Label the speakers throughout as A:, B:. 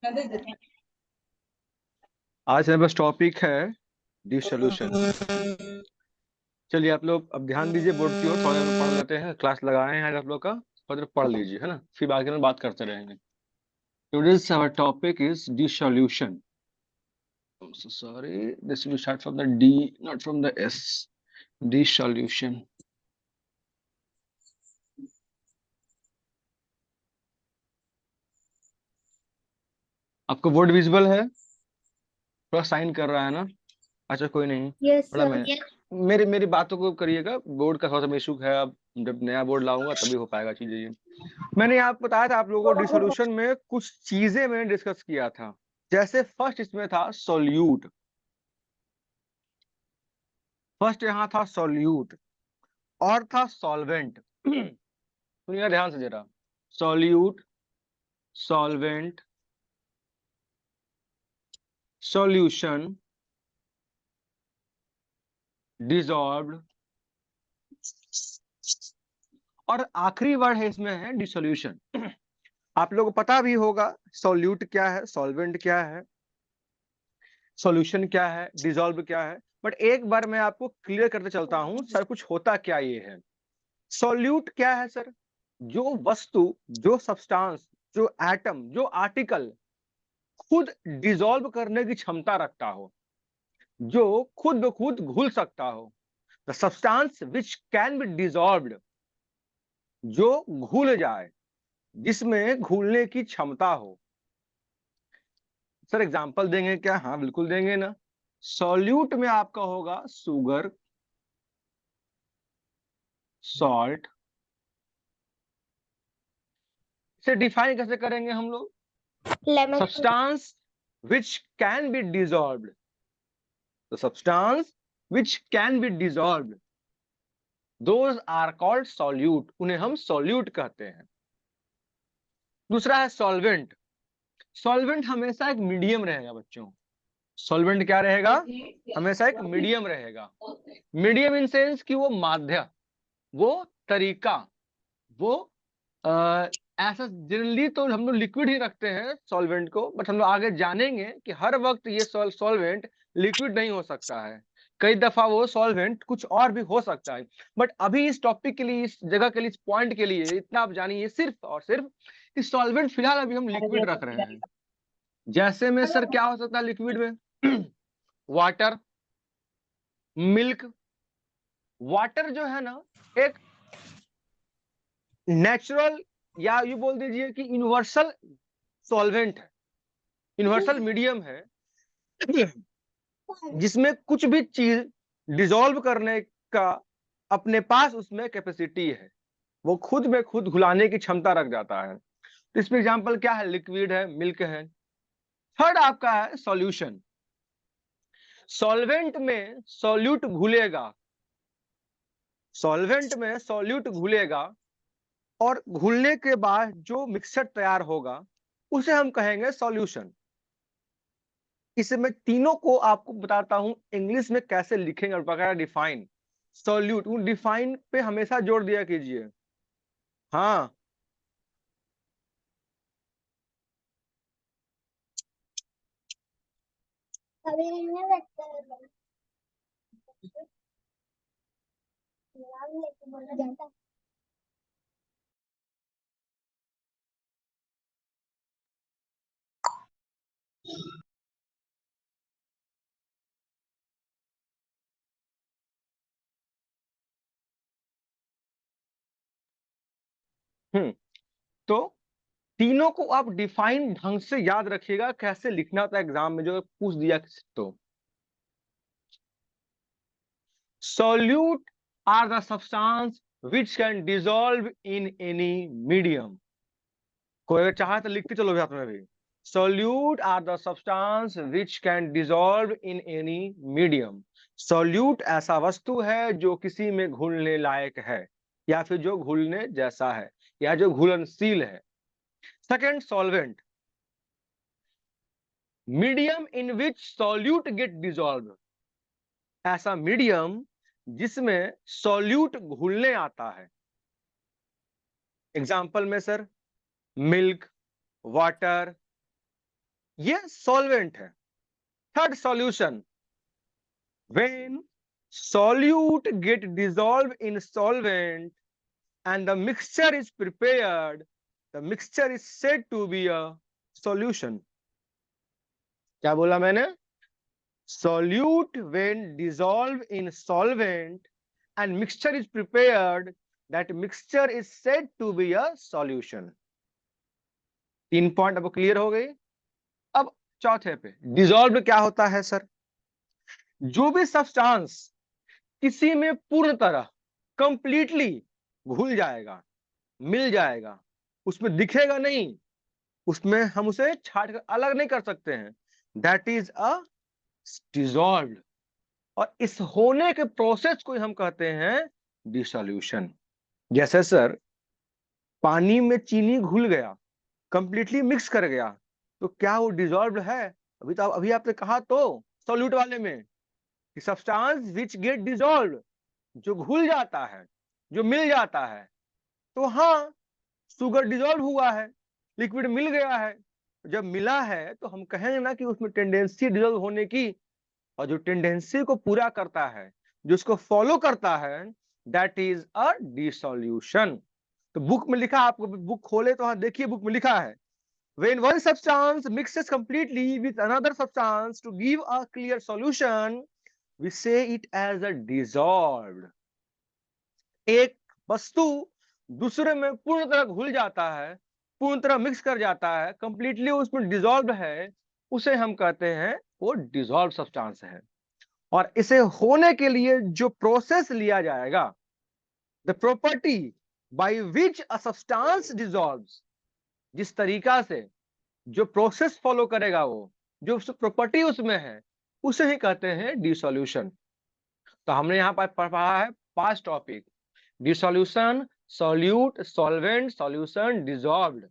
A: आज मेरे पास टॉपिक है डिसोल्यूशन। चलिए आप लोग अब ध्यान दीजिए बोर्ड की ओर, थोड़ा देर पढ़ लेते हैं। क्लास लगाए हैं आज आप लोग का, थोड़ा देर पढ़ लीजिए, है ना, फिर आगे में बात करते रहेंगे। Today's our topic is dissolution. Sorry, this will start from the D, not from the S. Dissolution. आपको बोर्ड विजिबल है? थोड़ा साइन कर रहा है ना? अच्छा कोई नहीं।
B: यस
A: बड़ा
B: सर।
A: मैं मेरी मेरी बातों को करिएगा, बोर्ड का थोड़ा सा इशू है। अब जब नया बोर्ड लाऊंगा तभी हो पाएगा चीजें ये। मैंने आपको बताया था आप लोगों को डिसोल्यूशन में कुछ चीजें मैंने डिस्कस किया था। जैसे फर्स्ट इसमें था सोल्यूट। फर्स्ट यहाँ था सोल्यूट और था सॉल्वेंट। सुनिएगा ध्यान से जरा। सोल्यूट, सॉल्वेंट, सॉल्यूशन, डिसॉल्व्ड, और आखिरी वर्ड है इसमें है डिसोल्यूशन। आप लोगों को पता भी होगा सोल्यूट क्या है, सॉल्वेंट क्या है, सॉल्यूशन क्या है, डिसॉल्व क्या है। बट एक बार मैं आपको क्लियर करते चलता हूं सर कुछ होता क्या ये है। सॉल्यूट क्या है सर? जो वस्तु, जो सब्सटेंस, जो एटम, जो आर्टिकल खुद डिसॉल्व करने की क्षमता रखता हो, जो खुद ब खुद घुल सकता हो। The substance which can be dissolved, जो घुल जाए, जिसमें घुलने की क्षमता हो। सर एग्जांपल देंगे क्या? हाँ बिल्कुल देंगे ना। सॉल्यूट में आपका होगा शुगर, सॉल्ट। इसे डिफाइन कैसे करेंगे हम लोग?
B: Lemon.
A: Substance which can be dissolved, the substance which can be dissolved, those are called solute, उन्हें हम solute कहते हैं। दूसरा है solvent। solvent हमेशा एक मीडियम रहेगा बच्चों। solvent क्या रहेगा? हमेशा एक मीडियम रहेगा। मीडियम इन सेंस कि वो माध्य, वो तरीका, वो ऐसा जनरली तो हम लोग लिक्विड ही रखते हैं सॉल्वेंट को, बट हम लोग आगे जानेंगे कि हर वक्त ये सॉल्वेंट लिक्विड नहीं हो सकता है। कई दफा वो सॉल्वेंट कुछ और भी हो सकता है। बट अभी इस टॉपिक के लिए, इस जगह के लिए, इस पॉइंट के लिए इतना आप जानिए सिर्फ और सिर्फ कि सॉल्वेंट फिलहाल अभी हम लिक्विड रख रहे हैं। जैसे में सर क्या हो सकता है लिक्विड में? Water, milk. वाटर जो है ना एक नेचुरल, या ये बोल दीजिए कि यूनिवर्सल सॉल्वेंट है, यूनिवर्सल मीडियम है, जिसमें कुछ भी चीज डिसॉल्व करने का अपने पास उसमें कैपेसिटी है, वो खुद में खुद घुलाने की क्षमता रख जाता है। तो इसमें एग्जांपल क्या है? लिक्विड है, मिल्क है। थर्ड आपका है सॉल्यूशन। सॉल्वेंट में सॉल्यूट घुलेगा, सॉल्वेंट में सॉल्यूट घुलेगा और घुलने के बाद जो मिक्सचर तैयार होगा उसे हम कहेंगे सॉल्यूशन। इसे मैं तीनों को आपको बताता हूं इंग्लिश में कैसे लिखेंगे और वगैरह। डिफाइन, सॉल्यूट, डिफाइन पे हमेशा जोर दिया कीजिए। हाँ तो तीनों को आप डिफाइन ढंग से याद रखिएगा, कैसे लिखना था एग्जाम में जो पूछ दिया तो। Solute are the substance which can dissolve in any medium. कोई अगर चाहे तो लिखते चलो साथ में भी। Solute are the substance which can dissolve in any medium. Solute ऐसा वस्तु है जो किसी में घुलने लायक है, या फिर जो घुलने जैसा है, या जो घुलनशील है। Second, solvent, medium in which solute get dissolve. ऐसा मीडियम जिसमें सॉल्यूट घुलने आता है। एग्जाम्पल में सर मिल्क, वाटर, ये सॉल्वेंट है। Third solution, when solute get dissolved in solvent and the mixture is prepared, the mixture is said to be a solution. क्या बोला मैंने? Solute when dissolved in solvent and mixture is prepared, that mixture is said to be a solution. 3 point अब clear हो गई। अब चौथे पे, dissolve क्या होता है सर? जो भी सब्सटेंस किसी में पूर्ण तरह कंप्लीटली घुल जाएगा, मिल जाएगा, उसमें दिखेगा नहीं, उसमें हम उसे छाट कर अलग नहीं कर सकते हैं, दैट इज अ डिसॉल्व्ड। और इस होने के प्रोसेस को हम कहते हैं डिसोल्यूशन। जैसे सर पानी में चीनी घुल गया, कंप्लीटली मिक्स कर गया, तो क्या वो डिसॉल्व्ड है? अभी आपने कहा तो सॉल्यूट वाले में कि सब्सटेंस विच गेट डिसॉल्व्ड, जो घुल जाता है, जो मिल जाता है, तो हाँ शुगर डिसॉल्व हुआ है, लिक्विड मिल गया है। जब मिला है तो हम कहेंगे ना कि उसमें टेंडेंसी डिसॉल्व होने की, और जो टेंडेंसी को पूरा करता है, जो उसको फॉलो करता है, दैट इज अ डिसोल्यूशन। तो बुक में लिखा, आपको बुक खोले तो हाँ देखिए, बुक में लिखा है when one substance mixes completely with another substance to give a clear solution, we say it as a dissolved। एक वस्तु दूसरे में पूर्ण तरह घुल जाता है, पूर्ण तरह मिक्स कर जाता है, कंप्लीटली उसमें डिसॉल्व है, उसे हम कहते हैं वो डिसॉल्व सब्सटेंस है। और इसे होने के लिए जो प्रोसेस लिया जाएगा, the property by which a substance dissolves, जिस तरीका से जो प्रोसेस फॉलो करेगा, वो जो प्रॉपर्टी उसमें है, उसे ही कहते हैं डिसोल्यूशन। तो हमने यहाँ पर पढ़ा है 5 topic, dissolution, solute, solvent, solution, dissolved.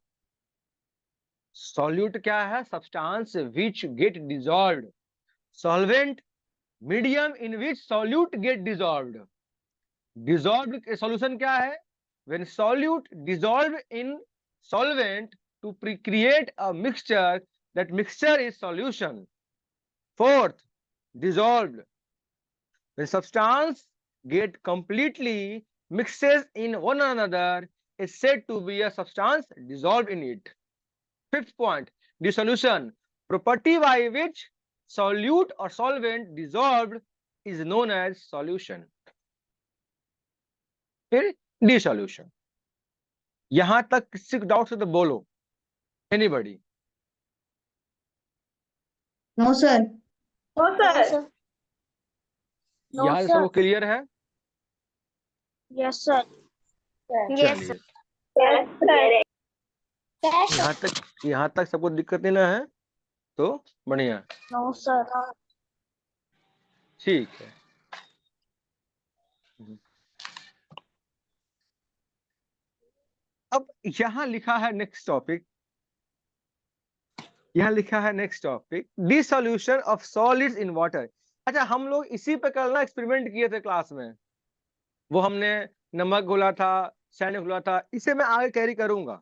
A: Solute क्या है? Substance which get dissolved. Solvent, medium in which solute get dissolved. Dissolved solution क्या है? When solute dissolve in solvent to create a mixture, that mixture is solution. Fourth, dissolved, when substance get completely mixes in one another, is said to be a substance dissolved in it. Fifth point, dissolution, property by which solute or solvent dissolved is known as solution. फिर dissolution। यहां तक किसी doubt है तो बोलो, anybody?
B: No sir.
C: No sir.
A: यहां से सबको क्लियर है?
C: Yes sir.
A: चलिए, यहाँ तक सबको दिक्कत नहीं ना है तो बढ़िया।
C: No sir.
A: ठीक है। अब यहाँ लिखा है नेक्स्ट टॉपिक, यहाँ लिखा है next topic, dissolution of solids in water. अच्छा, हम लोग इसी पे कल ना एक्सपेरिमेंट किए थे क्लास में, वो हमने नमक घोला था, सैंड घोला था, इसे मैं आगे कैरी करूंगा,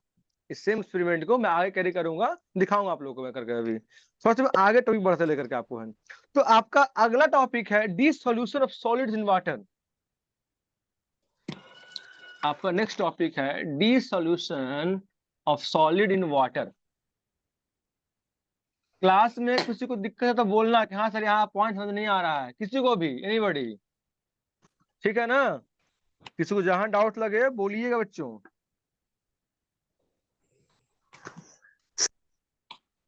A: इस सेम एक्सपेरिमेंट को मैं आगे कैरी करूंगा, दिखाऊंगा आप लोगों को मैं करके। अभी सोच में आगे टॉपिक बढ़ते लेकर के आपको है। तो आपका अगला टॉपिक है dissolution of solids in water. आपका नेक्स्ट टॉपिक है dissolution of solid in water. Class में किसी को दिक्कत है तो बोलना कि हाँ सर यहाँ पॉइंट समझ नहीं आ रहा है, किसी को भी, एनीबॉडी? ठीक है ना? किसी को जहां डाउट लगे बोलिएगा बच्चों।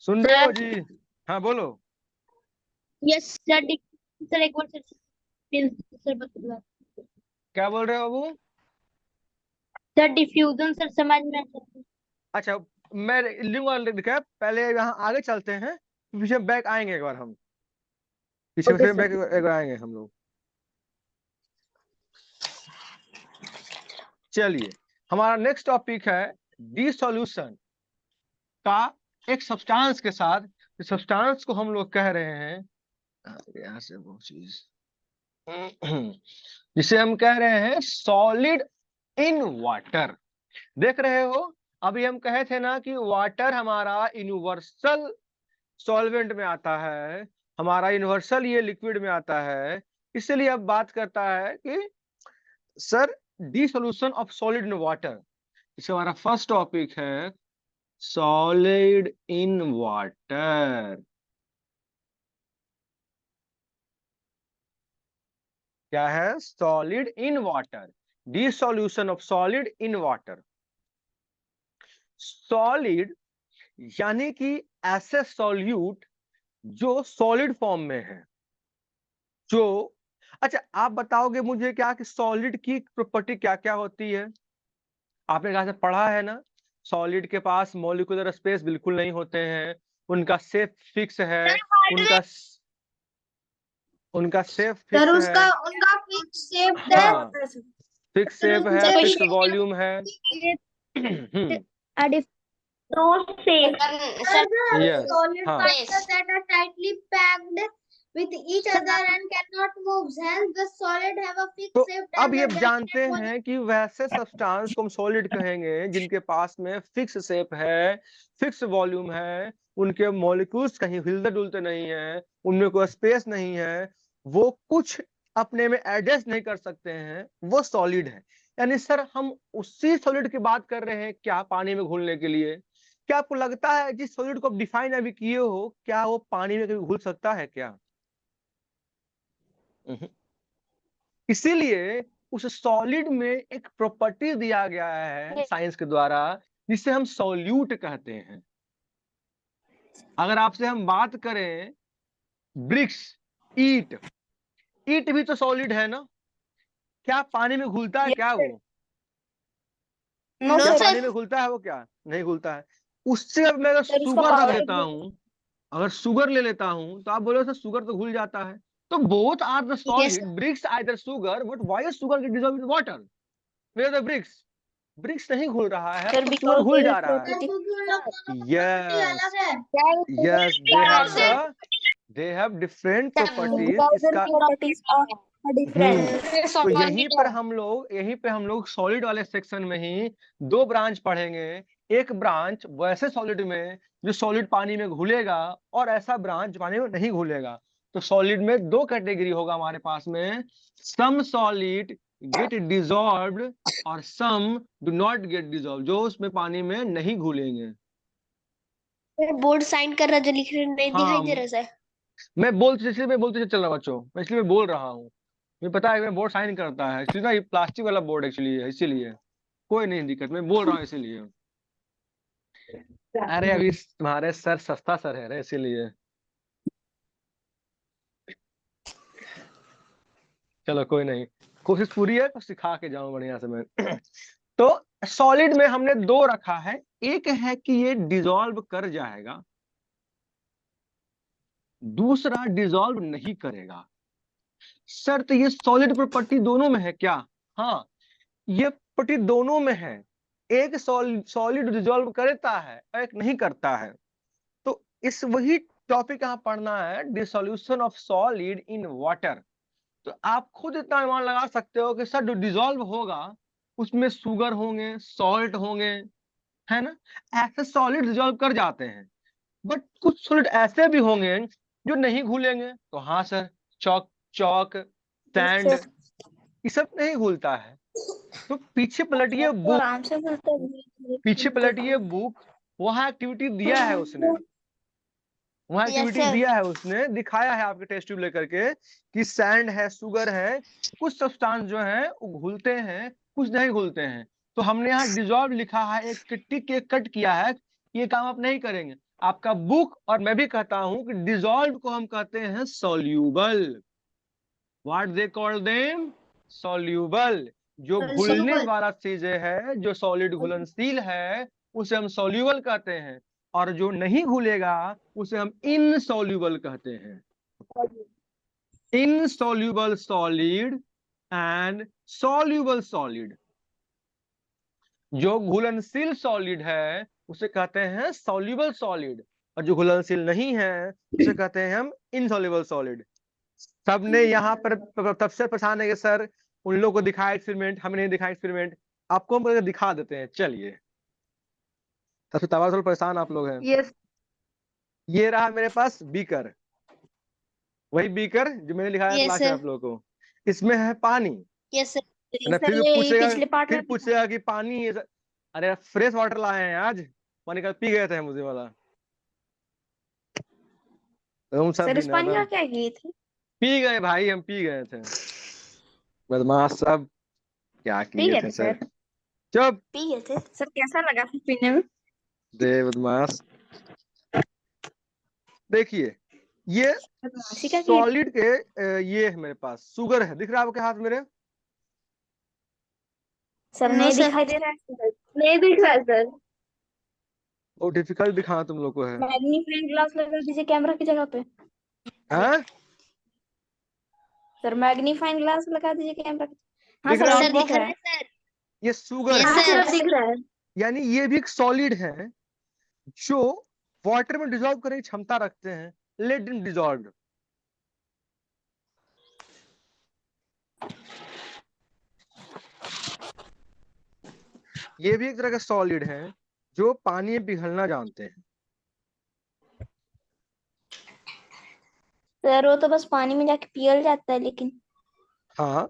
A: सुन रहे हो जी? हाँ बोलो।
C: Yes sir. सर एक बार सर बता।
A: क्या बोल रहे हो बाबू?
C: सर डिफ्यूजन सर समझ में आता।
A: अच्छा, मैं लिखूंगा, लिखा पहले, यहाँ आगे चलते हैं, पीछे बैक आएंगे एक बार, हम पीछे
C: Okay,
A: से
C: sir.
A: बैक एक बार आएंगे हम लोग। चलिए, हमारा नेक्स्ट टॉपिक है डिसोल्यूशन का एक सब्सटेंस के साथ। सब्सटेंस को हम लोग कह रहे हैं, यहाँ से वो चीज जिसे हम कह रहे हैं सॉलिड इन वाटर। देख रहे हो, अभी हम कहे थे ना कि वाटर हमारा यूनिवर्सल सॉल्वेंट में आता है, हमारा यूनिवर्सल ये लिक्विड में आता है। इसलिए अब बात करता है कि sir dissolution of solid in water, इसका हमारा फर्स्ट टॉपिक है सॉलिड इन वाटर। क्या है? Solid in water, dissolution of solid in water. Solid यानी कि ऐसे सॉल्यूट जो सॉलिड फॉर्म में है, जो अच्छा आप बताओगे मुझे क्या कि सॉलिड की प्रॉपर्टी क्या क्या होती है? आपने कहा से पढ़ा है ना, सॉलिड के पास मॉलिक्यूलर स्पेस बिल्कुल नहीं होते हैं, उनका शेप फिक्स है, उनका उनका शेप
C: सर
A: फिक्स
C: उसका
A: है।
C: उनका फिक्स शेप है।
A: हाँ, फिक्स शेप है, फिक्स वॉल्यूम है।
C: No shape.
A: यस,
C: Solid
A: हाँ,
C: particles that are tightly packed with each other and cannot move. Hence, the solid have a fixed
A: तो
C: shape
A: अब
C: and
A: ये
C: a
A: जानते
C: definite
A: हैं कि वैसे सब्सटेंस को हम सॉलिड कहेंगे जिनके पास में फिक्स शेप है, फिक्स वॉल्यूम है, उनके मॉलिक्यूल्स कहीं हिलते डुलते नहीं है, उनमें कोई स्पेस नहीं है, वो कुछ अपने में एडजस्ट नहीं कर सकते हैं, वो सॉलिड है। यानी सर हम उसी सॉलिड की बात कर रहे हैं क्या पानी में घुलने के लिए? क्या आपको लगता है जिस सॉलिड को आप डिफाइन अभी किए हो, क्या वो पानी में कभी घुल सकता है क्या? इसीलिए उस सॉलिड में एक प्रॉपर्टी दिया गया है साइंस के द्वारा, जिसे हम सॉल्यूट कहते हैं। अगर आपसे हम बात करें ब्रिक्स, ईट, ईट भी तो सॉलिड है ना? क्या पानी में घुलता है क्या वो? क्या पानी में घुलता है वो? क्या नहीं घुलता है। उससे अब मैं अगर शुगर रख देता हूँ, अगर शुगर ले लेता हूं, तो आप बोलो सर शुगर तो घुल जाता है। तो both are the solid, bricks either sugar, but why sugar get dissolved in water? Where the bricks? Bricks नहीं घुल रहा है, तो शुगर घुल जा रहा है। Yes, yes, they have different properties. इसका तो यहीं पे हम लोग सॉलिड वाले सेक्शन में ही दो ब्रांच पढ़ेंगे। एक ब्रांच वैसे सॉलिड में जो सॉलिड पानी में घुलेगा, और ऐसा ब्रांच पानी में नहीं घुलेगा। तो सॉलिड में दो कैटेगरी होगा हमारे पास में, सम सॉलिड गेट डिसॉल्व्ड और some do not get dissolve, जो उसमें पानी में नहीं घुलेंगे।
C: बोर्ड साइन कर रहा जो लिख रहे नहीं दिखाई दे
A: हाँ,
C: रहा सर।
A: मैं बोलते चल रहा बच्चों, मैं इसलिए मैं बोल रहा हूँ। मुझे पता है मैं बोर्ड साइन करता है एक्चुअली ना, ये प्लास्टिक वाला बोर्ड एक्चुअली है, इसीलिए कोई नहीं दिक्कत, मैं बोल रहा हूँ इसीलिए। अरे अभी तुम्हारे सर सस्ता सर है रे, इसीलिए। चलो कोई नहीं, कोशिश पूरी है तो सिखा के जाऊं बढ़िया से मैं। तो सॉलिड में हमने दो रखा है, एक है कि ये डिसॉल्व कर जाएगा, दूसरा डिसॉल्व नहीं करेगा। सर तो ये सॉलिड प्रॉपर्टी दोनों में है क्या? हाँ, ये प्रॉपर्टी दोनों में है। एक सॉलिड डिसॉल्व करता है और एक नहीं करता है। तो इस वही टॉपिक यहाँ पढ़ना है, dissolution of solid in water. तो आप खुद इतना अनुमान लगा सकते हो कि सर जो डिसॉल्व होगा उसमें शुगर होंगे, सॉल्ट होंगे, है ना? ऐसे सॉलिड डिसॉल्व कर जाते हैं, बट कुछ सॉलिड ऐसे भी होंगे जो नहीं घुलेंगे। तो हाँ सर, चौक चौक सैंड, ये सब नहीं घुलता है। तो पीछे पलटिए बुक,
C: आराम से बोलते हैं।
A: पीछे पलटिए बुक, वहां एक्टिविटी दिया है उसने, वहां एक्टिविटी दिया है उसने, दिखाया है आपके टेस्ट ट्यूब लेकर के कि सैंड है, शुगर है, कुछ सब्सटेंस जो है वो घुलते हैं, कुछ नहीं घुलते हैं। तो हमने यहाँ डिसॉल्व लिखा है, एक टिक के कट किया है, ये काम आप नहीं करेंगे। आपका बुक और मैं भी कहता हूं कि डिसॉल्व को हम कहते हैं soluble. What they call them? Soluble. जो घुलने वाला चीजें है, जो सॉलिड घुलनशील है, उसे हम सॉल्यूबल कहते हैं, और जो नहीं घुलेगा उसे हम इनसॉल्यूबल कहते हैं। Insoluble solid and soluble solid. जो घुलनशील सॉलिड है उसे कहते हैं सॉल्यूबल सॉलिड, और जो घुलनशील नहीं है उसे कहते हैं हम इनसॉल्यूबल सॉलिड। सबने यहाँ पर तब से परेशान है कि सर उन लोगों को दिखाया एक्सपेरिमेंट, हमें नहीं दिखाया एक्सपेरिमेंट। आपको हम दिखा देते हैं, चलिए। सबसे तबादुल परेशान आप लोग हैं।
B: यस
A: ये रहा मेरे पास बीकर, वही बीकर जो मैंने लिखा है
C: यस
A: क्लास में
C: सर,
A: आप लोगों को। इसमें है पानी,
C: यस सर,
A: है ना।
B: सर ये पिछले पार्ट में
A: फिर पूछेगा कि पानी ये अरे फ्रेश वाटर लाए हैं आज, पानी का पी गए थे मुझे वाला, तुम सब
B: सर
A: भी
B: इस
A: ना
B: पानी
A: एकदम
B: का क्या किए थे?
A: पी गए भाई, हम पी गए थे, बदमाश सब क्या
B: पी
A: किए
B: गए
A: थे
B: थे
A: सर।
B: सर?
A: चुप,
B: पी गए थे सर, कैसा लगा फिर पीने में?
A: दे बदमाश। देखिए ये
B: बदमाशी का किए?
A: सॉलिड के ये है मेरे पास शुगर है, दिख रहा है आपके हाथ मेरे?
B: सर
C: नो
B: नहीं
C: सर,
B: दिखाई दे रहा है सर। नहीं दिख रहा है सर।
A: वो डिफिकल्ट दिखा तुम लोग को है।
B: मैग्नीफाइंग ग्लास लगा दीजिए कैमरा की जगह पे।
A: हाँ
B: सर मैग्नीफाइंग ग्लास लगा दीजिए कैमरा की। हाँ
A: दिख
B: सर
A: रहा है
B: अब
C: सर
A: आपको?
B: दिख
C: दिख
B: रहा
C: रहा
B: है।
C: है सर,
A: ये शुगर
C: यस
A: है,
B: हाँ
C: सर,
B: सर दिख रहा है।
A: यानी ये भी एक सॉलिड है जो वाटर में डिसॉल्व करने की क्षमता रखते हैं, लेट इन डिसॉल्व। ये भी एक तरह का सॉलिड है जो पानी में पिघलना जानते हैं।
B: सर वो तो बस पानी में जाके पिघल जाता है लेकिन।
A: हाँ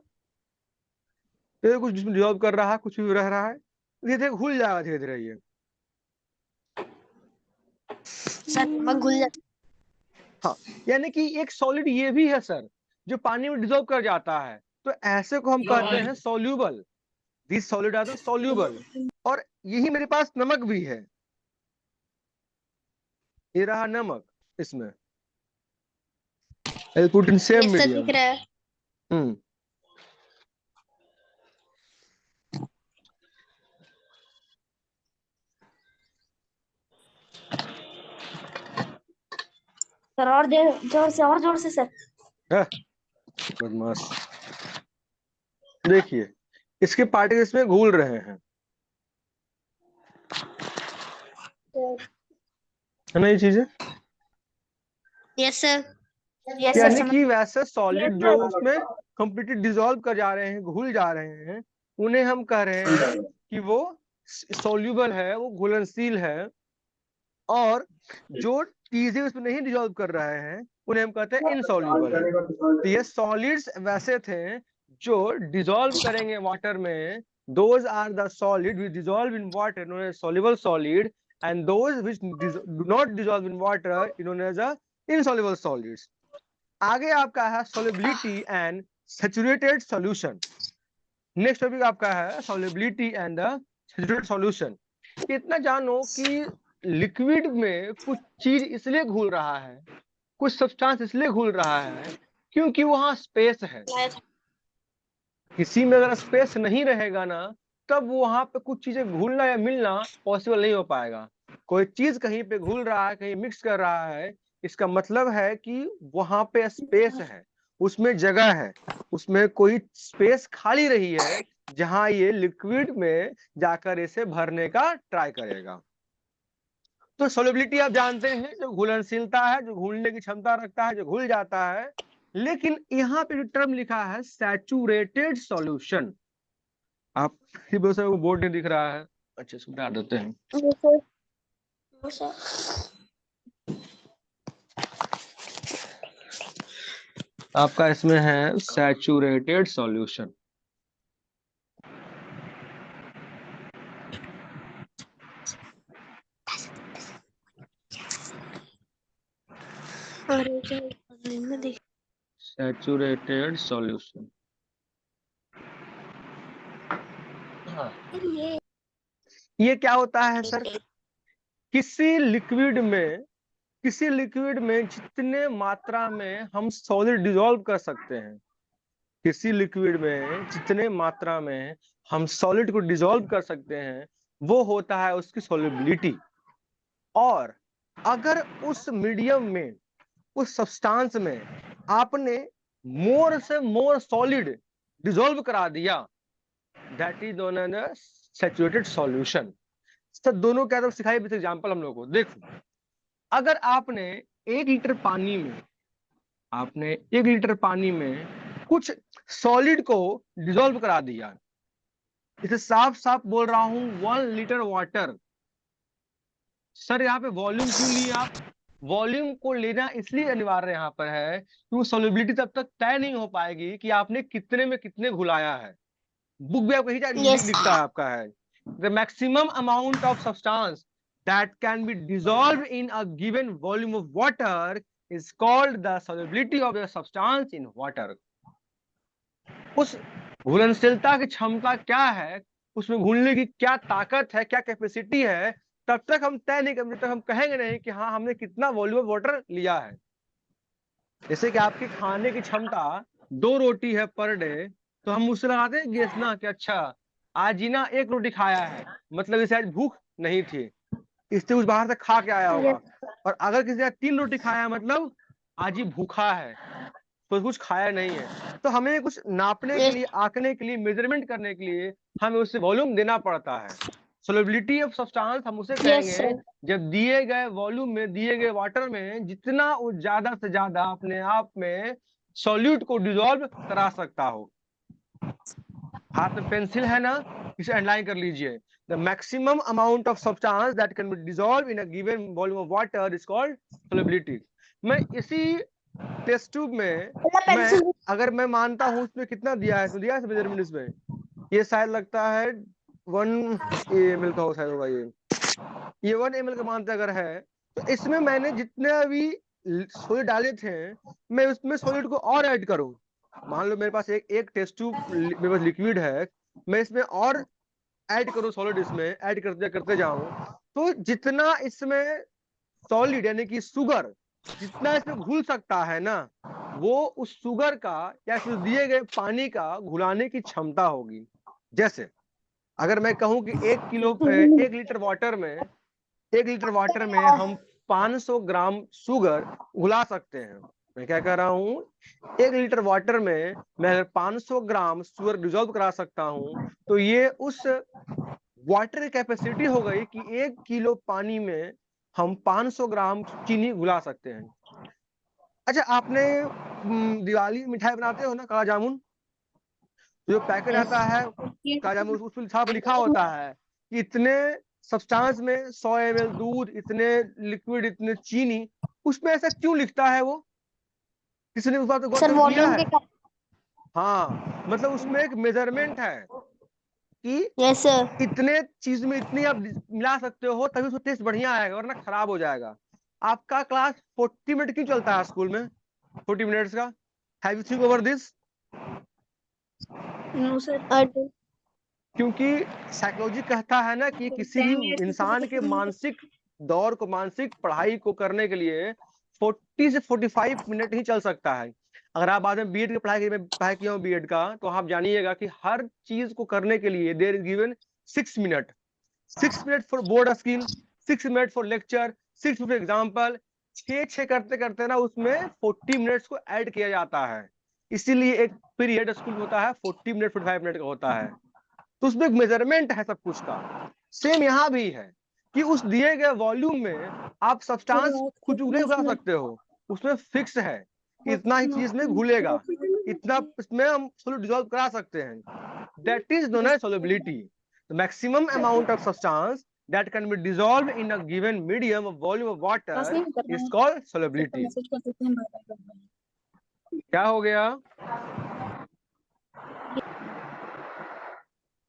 A: तो कुछ जिसमें डिसॉल्व कर रहा है, कुछ भी रह रहा है, धीरे धीरे घुल जाएगा, धीरे धीरे ये।
C: सर नमक घुल जाता
A: हाँ यानी कि एक सॉलिड ये भी है सर जो पानी में डिसॉल्व कर जाता है, तो ऐसे को हम कहते हैं soluble. This solid are the soluble. और यही मेरे पास नमक भी है, ये रहा नमक इसमें, I'll put in
C: है,
A: same
C: यस सर दिख
A: medium।
C: रहा है,
A: हम्म
B: सर और जोर से सर।
A: है, बदमाश। देखिए इसके पार्टिकल्स में घूल रहे हैं, है ना ये चीजें।
C: यस सर,
B: यस सर
A: यानी
B: समझ।
A: कि वैसे
B: यस
A: सॉलिड जो उसमें
B: सर।
A: कंप्लीटली डिसॉल्व कर जा रहे हैं, घुल जा रहे हैं, उन्हें हम कह रहे हैं कि वो सॉल्यूबल है, वो घुलनशील है। और जो चीजें उसमें नहीं डिसॉल्व कर रहे हैं उन्हें हम कहते हैं इनसॉल्यूबल है। तो ये सॉलिड्स वैसे थे जो डिसॉल्व करेंगे वाटर में, those are the solid which dissolve in water known as soluble solid, and those which do not dissolve in water known as a insoluble solids. आगे आपका है solubility and saturated solution. Next topic आपका है solubility and the saturated solution. इतना जानो कि liquid में कुछ चीज इसलिए घुल रहा है, कुछ सब्सटेंस इसलिए घुल रहा है क्योंकि वहां स्पेस है। किसी में अगर स्पेस नहीं रहेगा ना, तब वहां पे कुछ चीजें घुलना या मिलना पॉसिबल नहीं हो पाएगा। कोई चीज कहीं पे घुल रहा है, कहीं मिक्स कर रहा है, इसका मतलब है कि वहां पे स्पेस है, उसमें जगह है, उसमें कोई स्पेस खाली रही है जहां ये लिक्विड में जाकर इसे भरने का ट्राई करेगा। तो सोलिबिलिटी आप जानते हैं, जो घुलनशीलता है, जो घुलने की क्षमता रखता है, जो घुल जाता है। लेकिन यहाँ पे जो टर्म लिखा है सैचुरेटेड सॉल्यूशन, आप बोर्ड नहीं दिख रहा है, अच्छे से बता देते हैं। आपका इसमें है सैचुरेटेड सॉल्यूशन। सैचुरेटेड सॉल्यूशन, हाँ ये क्या होता है सर? किसी लिक्विड में, किसी लिक्विड में जितने मात्रा में हम सॉलिड डिसॉल्व कर सकते हैं, किसी लिक्विड में जितने मात्रा में हम सॉलिड को डिसॉल्व कर सकते हैं, वो होता है उसकी सॉल्युबिलिटी। और अगर उस मीडियम में, उस सब्सटेंस में आपने मोर से मोर सॉलिड डिसॉल्व करा दिया, that is known as saturated solution. Sir दोनों क्या तरफ सिखाई विद एग्जांपल हम लोग को देखो। अगर आपने 1 लीटर पानी में, आपने 1 लीटर पानी में कुछ सॉलिड को डिसॉल्व करा दिया, इसे साफ साफ बोल रहा हूं 1 लीटर वाटर। सर यहाँ पे वॉल्यूम क्यों लिए आप? वॉल्यूम को लेना इसलिए अनिवार्य यहाँ पर है कि वो सॉल्युबिलिटी तब तक तय नहीं हो पाएगी कि आपने कितने में कितने घुलाया है। बुक भी आपको
B: Yes.
A: लिखता है आपका है the maximum amount of substance that can be dissolve in a given volume of water is called the solubility of the substance in water. उस घुलनशीलता की क्षमता क्या है, उसमें घुलने की क्या ताकत है, क्या कैपेसिटी है, तब तक हम तय नहीं करेंगे, जब तक हम कहेंगे नहीं कि हाँ हमने कितना वॉल्यूम ऑफ वाटर लिया है। जैसे कि आपकी खाने की क्षमता 2 रोटी है पर डे, तो हम उससे लगाते हैं गेस ना कि अच्छा आज ही ना 1 रोटी खाया है, मतलब इसे आज भूख नहीं थी, इससे कुछ बाहर से खा के आया होगा। और अगर किसी ने 3 रोटी खाया है मतलब आज ही भूखा है, तो कुछ खाया नहीं है। तो हमें कुछ नापने के लिए, आंकने के लिए, मेजरमेंट करने के लिए हमें उससे वॉल्यूम देना पड़ता है। सोलिबिलिटी ऑफ सब्सटेंस हम उसे
B: Yes,
A: कहेंगे
B: sir.
A: जब दिए गए वॉल्यूम में, दिए गए वाटर में जितना वो ज्यादा से ज्यादा अपने आप में सॉल्यूट को डिसॉल्व करा सकता हो। हाथ में पेंसिल है ना, इसे अंडरलाइन कर लीजिए। The maximum amount of substance that can be dissolve in a given volume of water is called solubility. मैं इसी टेस्ट ट्यूब में मैं अगर मैं मानता हूं इसमें कितना दिया है, इसमें दिया है मेजरमेंट, इसमें ये शायद लगता है 1 ml का शायद होगा, ये 1 ml का मानते अगर है, तो इसमें मैंने जितने अभी सॉलिड डाले थे मैं उसमें सॉलिड को और ऐड करूं। मान लो मेरे पास एक टेस्ट ट्यूब मेरे पास लिक्विड है, मैं इसमें और ऐड करूं सॉलिड, इसमें ऐड करते करते जाऊं, तो जितना इसमें सॉलिड यानी कि शुगर जितना इसमें घुल सकता है ना, वो उस शुगर का या फिर दिए गए पानी का घुलाने की क्षमता होगी। जैसे अगर मैं कहूं कि 1 लीटर वाटर में हम 500 ग्राम शुगर घुला सकते हैं। मैं क्या कह रहा हूं, 1 लीटर वाटर में मैं अगर 500 ग्राम शुगर डिजोल्व करा सकता हूं, तो ये उस वाटर की कैपेसिटी हो गई कि 1 किलो पानी में हम 500 ग्राम चीनी घुला सकते हैं। अच्छा, आपने दिवाली मिठाई बनाते हो ना, काला जामुन, जो पैकेट आता है काला जामुन, उस पर साफ लिखा होता है कि इतने सब्सटेंस में 100 ml दूध, इतने लिक्विड, इतने चीनी। उसमें ऐसा क्यों लिखता है वो? किसी ने उस बात को गौर
B: सर
A: किया
B: वॉल्यूम
A: है?
B: के कारण।
A: हाँ, मतलब उसमें एक मेजरमेंट है कि
B: यस सर।
A: इतने चीज में इतनी आप मिला सकते हो तभी उसका टेस्ट बढ़िया आएगा, वरना खराब हो जाएगा। आपका क्लास 40 मिनट क्यों चलता है स्कूल में, 40 मिनट्स का? Have you think over this?
B: No sir.
A: क्योंकि साइकोलॉजी कहता है ना कि किसी भी इंसान के मानसिक दौर को, मानसिक पढ़ाई को करने के लिए 40 से 45 मिनट ही चल सकता है। अगर आप बाद में बीएड की पढ़ाई किया हूँ बीएड का, तो आप जानिएगा कि हर चीज को करने के लिए there is given 6 minute. 6 minute for board skill, 6 minute for lecture, 6 for example. 6 करते करते ना उसमें 40 मिनट्स को ऐड किया जाता है। इसीलिए एक पीरियड स्कूल में होता है 40 मिनट, 45 मिनट का होता है। तो उसमें एक मेजरमेंट है सब कुछ का। सेम यहाँ भी है कि उस दिए गए वॉल्यूम में आप सब्सटेंस कुछ नहीं उगा सकते हो, उसमें फिक्स है कि इतना ही चीज में घुलेगा, इतना इसमें हम सॉल्यूट डिसॉल्व करा सकते हैं। That is known as solubility. The maximum amount of substance that can be dissolved in a given medium of volume of water is called solubility. क्या हो गया?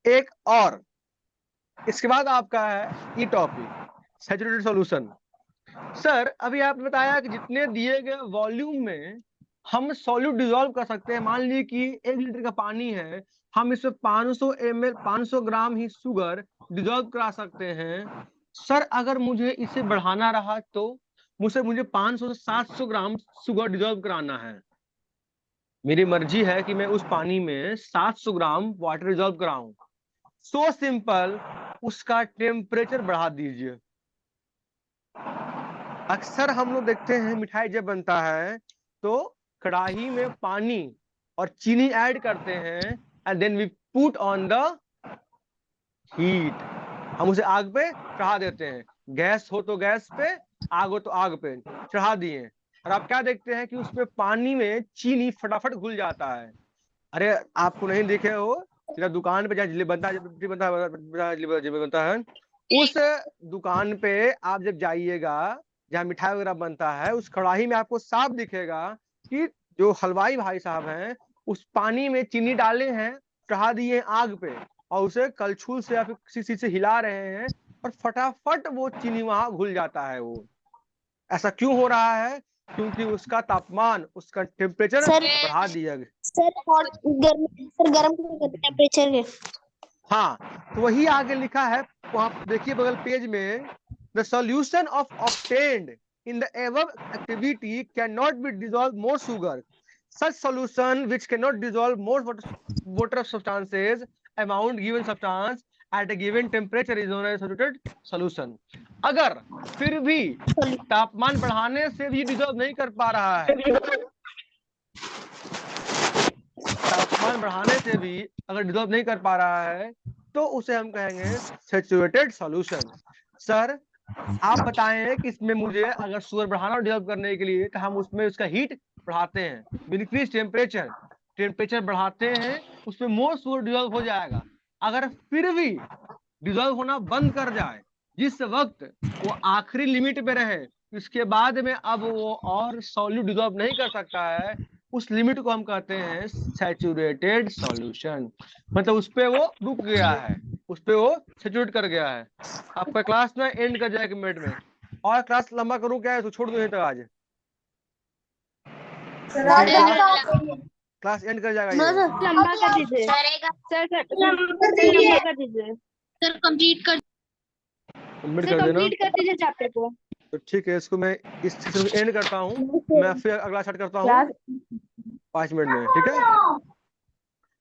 A: एक और इसके बाद आपका है ई टॉपिक सैचुरेटेड सॉल्यूशन। सर अभी आपने बताया कि जितने दिए गए वॉल्यूम में हम सॉल्यूट डिसॉल्व कर सकते हैं। मान लीजिए कि 1 लीटर का पानी है, हम इसमें 500 ml 500 ग्राम ही शुगर डिसॉल्व करा सकते हैं। सर अगर मुझे इसे बढ़ाना रहा तो मुझे 500 से 700 ग्राम शुगर डिसॉल्व कराना है। मेरी मर्जी है कि मैं उस पानी में 700 ग्राम वाटर डिसॉल्व कराऊं। सो सिंपल, उसका टेम्परेचर बढ़ा दीजिए। अक्सर हम लोग देखते हैं मिठाई जब बनता है तो कढ़ाई में पानी और चीनी ऐड करते हैं and then we put on the heat. हम उसे आग पे चढ़ा देते हैं, गैस हो तो गैस पे, आग हो तो आग पे चढ़ा दिए, और आप क्या देखते हैं कि उसमें पानी में चीनी फटाफट घुल जाता है। अरे आपको नहीं देखे हो, दुकान पे जहाँ जिलेबी बनता है, उस दुकान पे आप जब जाइएगा जहाँ मिठाई वगैरह बनता है, उस कढ़ाई में आपको साफ दिखेगा कि जो हलवाई भाई साहब हैं उस पानी में चीनी डाले हैं, चढ़ा दिए हैं आग पे और उसे कलछुल से या फिर किसी चीज से हिला रहे हैं और फटाफट वो चीनी वहां घुल जाता है। वो ऐसा क्यों हो रहा है? क्योंकि उसका तापमान, उसका टेम्परेचर
B: सर
A: बढ़ा दिया गया।
B: सर हॉट गर्म सर गर्म टेम्परेचर है।
A: हाँ, तो वही आगे लिखा है, वहां देखिए बगल पेज में, the solution of obtained in the above activity cannot be dissolved more sugar. Such solution which cannot dissolve more water substances amount given substance at a given temperature is known as saturated solution. अगर फिर भी तापमान बढ़ाने से भी dissolve नहीं कर पा रहा है, तापमान बढ़ाने से भी अगर डिजॉल्व नहीं कर पा रहा है तो उसे हम कहेंगे सैचुरेटेड सॉल्यूशन। सर आप बताएं कि इसमें मुझे अगर शुगर बढ़ाना और डिजॉल्व करने के लिए तो हम उसमें उसका हीट बढ़ाते हैं, इंक्रीज टेम्परेचर, टेम्परेचर बढ़ाते हैं, उसमें मोर शुगर डिजॉल्व हो जाएगा। अगर फिर भी डिजॉल्व होना बंद कर जाए, जिस वक्त वो आखिरी लिमिट पे रहे, इसके बाद में अब वो और सॉल्यूट डिजॉल्व नहीं कर सकता है, उस लिमिट को हम कहते हैं सैचुरेटेड सॉल्यूशन। मतलब उस पे वो रुक गया है, उस पे वो सैचुरेट कर गया है। आपका क्लास ना एंड कर जाएगा मिनट में, और क्लास लंबा करूं क्या है तो छोड़ दो यहीं तक आज, क्लास एंड कर जाएगा ये।
B: लंबा कर दीजिए सर लंबा कर दीजिए
C: सर कंप्लीट कर
A: कंप्लीट
B: सर
A: कर देना।
B: कंप्लीट कर दीजिए चैप्टर को।
A: तो ठीक है, इसको मैं इस सेशन को एंड करता हूँ, मैं फिर अगला स्टार्ट करता हूँ 5 मिनट में, ठीक है?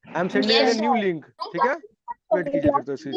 A: I am sending a new link, ठीक है? वेट कीजिए फिर तो इसकी।